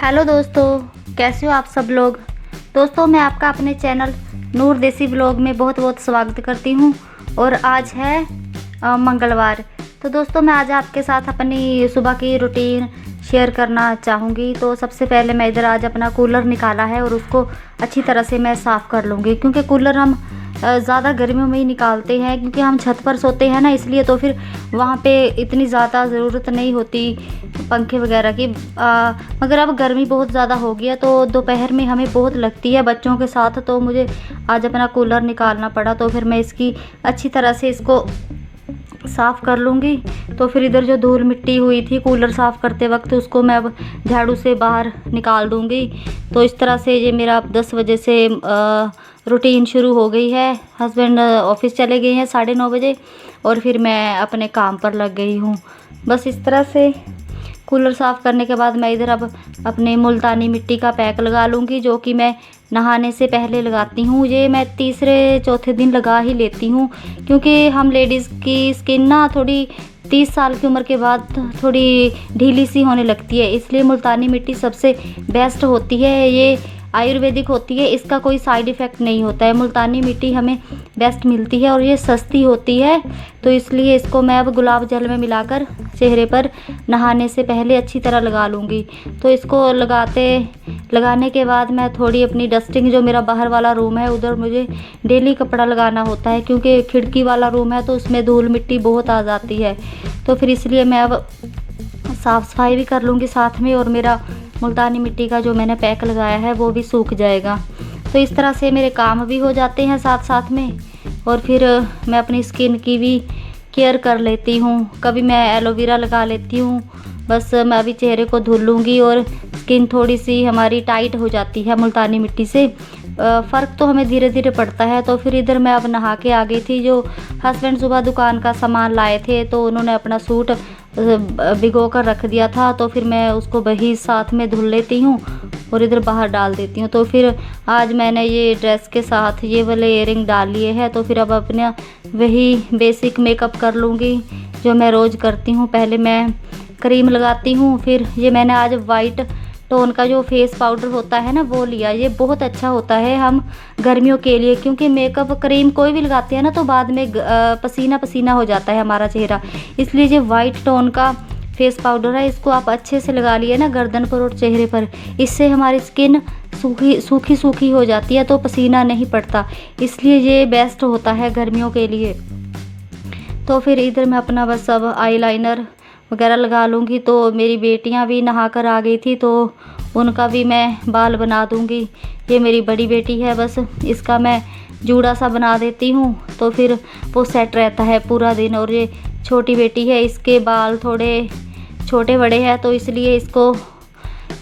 Hello दोस्तों, कैसे हो आप सब लोग। दोस्तों, मैं आपका अपने चैनल नूर देसी ब्लॉग में बहुत बहुत स्वागत करती हूँ। और आज है मंगलवार। तो दोस्तों, मैं आज आपके साथ अपनी सुबह की रूटीन शेयर करना चाहूँगी। तो सबसे पहले मैं इधर आज अपना कूलर निकाला है और उसको अच्छी तरह से मैं साफ़ कर लूँगी, क्योंकि कूलर हम ज़्यादा गर्मियों में ही निकालते हैं, क्योंकि हम छत पर सोते हैं ना, इसलिए तो फिर वहाँ पे इतनी ज़्यादा ज़रूरत नहीं होती पंखे वगैरह की। मगर अब गर्मी बहुत ज़्यादा हो गई है, तो दोपहर में हमें बहुत लगती है बच्चों के साथ, तो मुझे आज अपना कूलर निकालना पड़ा। तो फिर मैं इसकी अच्छी तरह से इसको साफ़ कर लूँगी। तो फिर इधर जो धूल मिट्टी हुई थी कूलर साफ़ करते वक्त, उसको मैं अब झाड़ू से बाहर निकाल दूँगी। तो इस तरह से ये मेरा 10 बजे से रूटीन शुरू हो गई है। हस्बैंड ऑफिस चले गए हैं 9:30 बजे और फिर मैं अपने काम पर लग गई हूँ। बस इस तरह से कूलर साफ़ करने के बाद मैं इधर अब अपने मुल्तानी मिट्टी का पैक लगा लूँगी, जो कि मैं नहाने से पहले लगाती हूँ। ये मैं तीसरे चौथे दिन लगा ही लेती हूँ, क्योंकि हम लेडीज़ की स्किन ना थोड़ी 30 साल की उम्र के बाद थोड़ी ढीली सी होने लगती है, इसलिए मुल्तानी मिट्टी सबसे बेस्ट होती है। ये आयुर्वेदिक होती है, इसका कोई साइड इफ़ेक्ट नहीं होता है। मुल्तानी मिट्टी हमें बेस्ट मिलती है और ये सस्ती होती है, तो इसलिए इसको मैं अब गुलाब जल में मिलाकर चेहरे पर नहाने से पहले अच्छी तरह लगा लूँगी। तो इसको लगाने के बाद मैं थोड़ी अपनी डस्टिंग, जो मेरा बाहर वाला रूम है उधर मुझे डेली कपड़ा लगाना होता है, क्योंकि खिड़की वाला रूम है तो उसमें धूल मिट्टी बहुत आ जाती है। तो फिर इसलिए मैं अब साफ़ सफाई भी कर लूँगी साथ में, और मेरा मुल्तानी मिट्टी का जो मैंने पैक लगाया है वो भी सूख जाएगा। तो इस तरह से मेरे काम भी हो जाते हैं साथ साथ में, और फिर मैं अपनी स्किन की भी केयर कर लेती हूँ। कभी मैं एलोवेरा लगा लेती हूँ। बस मैं अभी चेहरे को धुल लूँगी और स्किन थोड़ी सी हमारी टाइट हो जाती है मुल्तानी मिट्टी से। फ़र्क तो हमें धीरे धीरे पड़ता है। तो फिर इधर मैं अब नहा के आ गई थी। जो हस्बैंड सुबह दुकान का सामान लाए थे, तो उन्होंने अपना सूट भिगो कर रख दिया था, तो फिर मैं उसको वही साथ में धुल लेती हूँ और इधर बाहर डाल देती हूँ। तो फिर आज मैंने ये ड्रेस के साथ ये वाले इयररिंग डाल लिए हैं। तो फिर अब अपना वही बेसिक मेकअप कर लूँगी जो मैं रोज़ करती हूँ। पहले मैं क्रीम लगाती हूँ, फिर ये मैंने आज वाइट टोन का जो फेस पाउडर होता है ना वो लिया। ये बहुत अच्छा होता है हम गर्मियों के लिए, क्योंकि मेकअप क्रीम कोई भी लगाते हैं ना तो बाद में पसीना पसीना हो जाता है हमारा चेहरा, इसलिए ये वाइट टोन का फेस पाउडर है, इसको आप अच्छे से लगा लिए ना गर्दन पर और चेहरे पर। इससे हमारी स्किन सूखी सूखी हो जाती है, तो पसीना नहीं पड़ता, इसलिए ये बेस्ट होता है गर्मियों के लिए। तो फिर इधर मैं अपना बस अब आईलाइनर वगैरह लगा लूँगी। तो मेरी बेटियां भी नहा कर आ गई थी, तो उनका भी मैं बाल बना दूँगी। ये मेरी बड़ी बेटी है, बस इसका मैं जूड़ा सा बना देती हूँ, तो फिर वो सेट रहता है पूरा दिन। और ये छोटी बेटी है, इसके बाल थोड़े छोटे बड़े हैं, तो इसलिए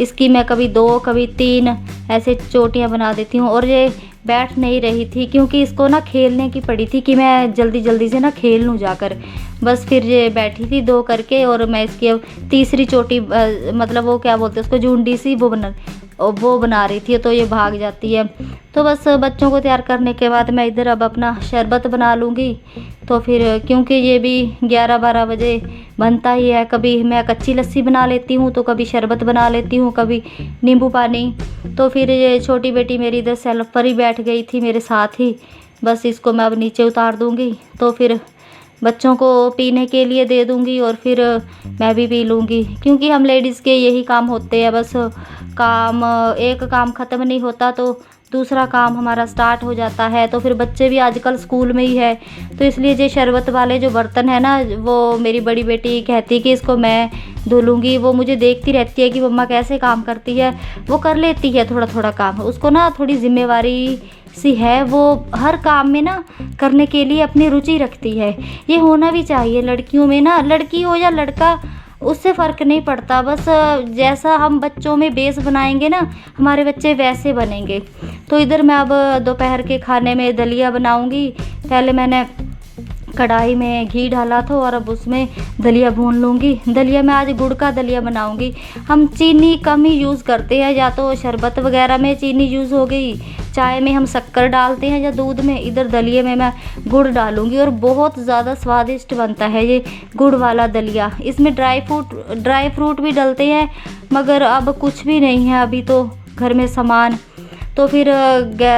इसकी मैं कभी 2 कभी 3 ऐसे चोटियाँ बना देती हूँ। और ये बैठ नहीं रही थी, क्योंकि इसको ना खेलने की पड़ी थी कि मैं जल्दी जल्दी से ना खेल लूँ जाकर। बस फिर ये बैठी थी 2 करके, और मैं इसकी अब तीसरी चोटी मतलब वो क्या बोलते हैं उसको, जूंडी सी वो बना रही थी, तो ये भाग जाती है। तो बस बच्चों को तैयार करने के बाद मैं इधर अब अपना शरबत बना लूँगी। तो फिर क्योंकि ये भी 11-12 बजे बनता ही है, कभी मैं कच्ची लस्सी बना लेती हूँ, तो कभी शरबत बना लेती हूँ, कभी नींबू पानी। तो फिर ये छोटी बेटी मेरी इधर सेल्फ पर ही बैठ गई थी मेरे साथ ही। बस इसको मैं अब नीचे उतार दूँगी, तो फिर बच्चों को पीने के लिए दे दूँगी और फिर मैं भी पी लूँगी, क्योंकि हम लेडीज़ के यही काम होते हैं। बस एक काम ख़त्म नहीं होता तो दूसरा काम हमारा स्टार्ट हो जाता है। तो फिर बच्चे भी आजकल स्कूल में ही है, तो इसलिए ये शरबत वाले जो बर्तन है ना, वो मेरी बड़ी बेटी कहती है कि इसको मैं धुलूँगी। वो मुझे देखती रहती है कि मम्मा कैसे काम करती है। वो कर लेती है थोड़ा थोड़ा काम, उसको ना थोड़ी जिम्मेवारी सी है, वो हर काम में ना करने के लिए अपनी रुचि रखती है। ये होना भी चाहिए लड़कियों में ना, लड़की हो या लड़का उससे फ़र्क नहीं पड़ता। बस जैसा हम बच्चों में बेस बनाएंगे ना, हमारे बच्चे वैसे बनेंगे। तो इधर मैं अब दोपहर के खाने में दलिया बनाऊंगी। पहले मैंने कढ़ाई में घी डाला था और अब उसमें दलिया भून लूँगी। दलिया मैं आज गुड़ का दलिया बनाऊँगी। हम चीनी कम ही यूज़ करते हैं, या तो शरबत वगैरह में चीनी यूज़ हो गई, चाय में हम शक्कर डालते हैं या दूध में, इधर दलिए में मैं गुड़ डालूँगी और बहुत ज़्यादा स्वादिष्ट बनता है ये गुड़ वाला दलिया। इसमें ड्राई फ्रूट भी डलते हैं, मगर अब कुछ भी नहीं है अभी तो घर में सामान। तो फिर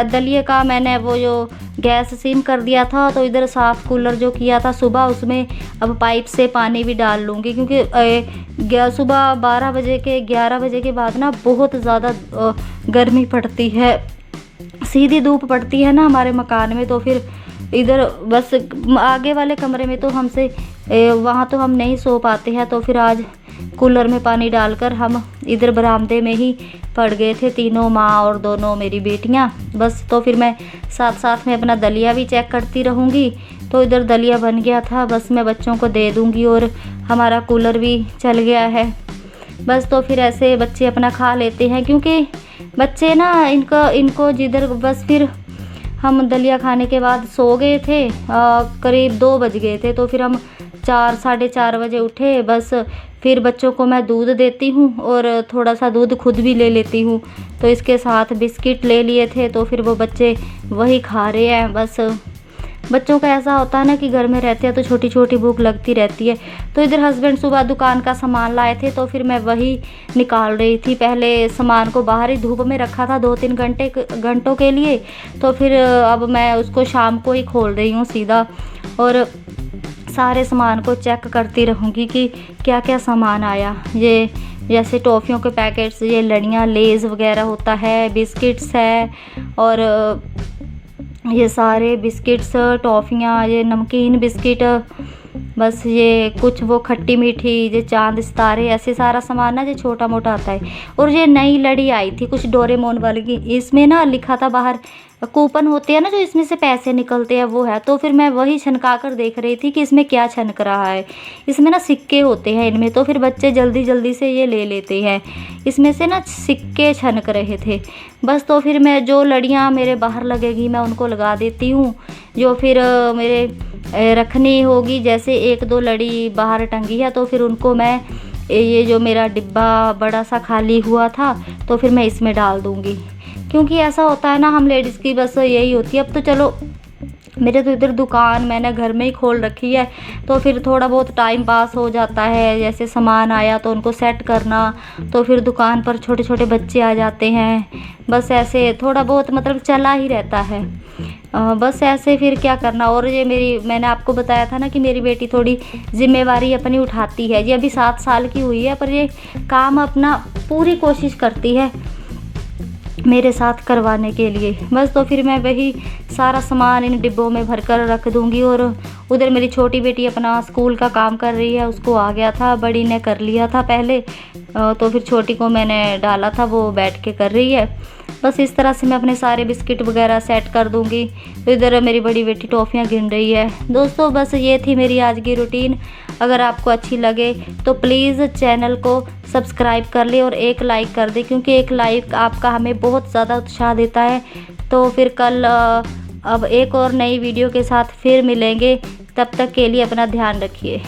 दलिए का मैंने वो जो गैस सिम कर दिया था, तो इधर साफ़ कूलर जो किया था सुबह, उसमें अब पाइप से पानी भी डाल लूँगी, क्योंकि सुबह 12 बजे के 11 बजे के बाद ना बहुत ज़्यादा गर्मी पड़ती है, सीधी धूप पड़ती है ना हमारे मकान में। तो फिर इधर बस आगे वाले कमरे में तो हमसे वहाँ तो हम नहीं सो पाते हैं, तो फिर आज कूलर में पानी डालकर हम इधर बरामदे में ही पड़ गए थे, तीनों, माँ और दोनों मेरी बेटियाँ। बस तो फिर मैं साथ साथ में अपना दलिया भी चेक करती रहूँगी। तो इधर दलिया बन गया था, बस मैं बच्चों को दे दूँगी और हमारा कूलर भी चल गया है। बस तो फिर ऐसे बच्चे अपना खा लेते हैं, क्योंकि बच्चे ना इनको जिधर बस फिर हम दलिया खाने के बाद सो गए थे, करीब 2 बज गए थे। तो फिर हम 4 साढ़े 4 बजे उठे। बस फिर बच्चों को मैं दूध देती हूँ और थोड़ा सा दूध खुद भी ले लेती हूँ, तो इसके साथ बिस्किट ले लिए थे, तो फिर वो बच्चे वही खा रहे हैं। बस बच्चों का ऐसा होता है ना कि घर में रहते हैं तो छोटी छोटी भूख लगती रहती है। तो इधर हस्बैंड सुबह दुकान का सामान लाए थे, तो फिर मैं वही निकाल रही थी। पहले सामान को बाहर ही धूप में रखा था 2-3 घंटों के लिए, तो फिर अब मैं उसको शाम को ही खोल रही हूँ सीधा, और सारे सामान को चेक करती रहूँगी कि क्या क्या सामान आया। ये जैसे टॉफ़ियों के पैकेट्स, ये लड़ियाँ, लेज़ वगैरह होता है, बिस्किट्स है, और ये सारे बिस्किट्स, टॉफ़ियाँ, ये नमकीन बिस्किट, बस ये कुछ वो खट्टी मीठी, ये चांद सितारे, ऐसे सारा सामान ना जो छोटा मोटा आता है। और ये नई लड़ी आई थी कुछ डोरेमोन वाली की, इसमें ना लिखा था बाहर कूपन होते हैं ना जो इसमें से पैसे निकलते हैं, वो है। तो फिर मैं वही छनका कर देख रही थी कि इसमें क्या छनक रहा है। इसमें ना सिक्के होते हैं इनमें, तो फिर बच्चे जल्दी जल्दी से ये ले लेते हैं। इसमें से ना सिक्के छनक रहे थे। बस तो फिर मैं जो लड़ियाँ मेरे बाहर लगेगी मैं उनको लगा देती हूँ, जो फिर मेरे रखनी होगी, जैसे 1-2 लड़ी बाहर टंगी है, तो फिर उनको मैं ये जो मेरा डिब्बा बड़ा सा खाली हुआ था, तो फिर मैं इसमें डाल दूँगी। क्योंकि ऐसा होता है ना, हम लेडीज़ की बस यही होती है। अब तो चलो मेरे तो इधर दुकान मैंने घर में ही खोल रखी है, तो फिर थोड़ा बहुत टाइम पास हो जाता है। जैसे सामान आया तो उनको सेट करना, तो फिर दुकान पर छोटे छोटे बच्चे आ जाते हैं, बस ऐसे थोड़ा बहुत मतलब चला ही रहता है। बस ऐसे फिर क्या करना। और ये मैंने आपको बताया था ना कि मेरी बेटी थोड़ी जिम्मेवारी अपनी उठाती है। ये अभी 7 साल की हुई है, पर ये काम अपना पूरी कोशिश करती है मेरे साथ करवाने के लिए। बस तो फिर मैं वही सारा सामान इन डिब्बों में भरकर रख दूँगी। और उधर मेरी छोटी बेटी अपना स्कूल का काम कर रही है, उसको आ गया था, बड़ी ने कर लिया था पहले, तो फिर छोटी को मैंने डाला था, वो बैठ के कर रही है। बस इस तरह से मैं अपने सारे बिस्किट वगैरह सेट कर दूँगी। तो इधर मेरी बड़ी बेटी टॉफ़ियाँ गिन रही है। दोस्तों बस ये थी मेरी आज की रूटीन। अगर आपको अच्छी लगे तो प्लीज़ चैनल को सब्सक्राइब कर ले और एक लाइक कर दे, क्योंकि एक लाइक आपका हमें बहुत ज़्यादा उत्साह देता है। तो फिर कल अब एक और नई वीडियो के साथ फिर मिलेंगे, तब तक के लिए अपना ध्यान रखिए।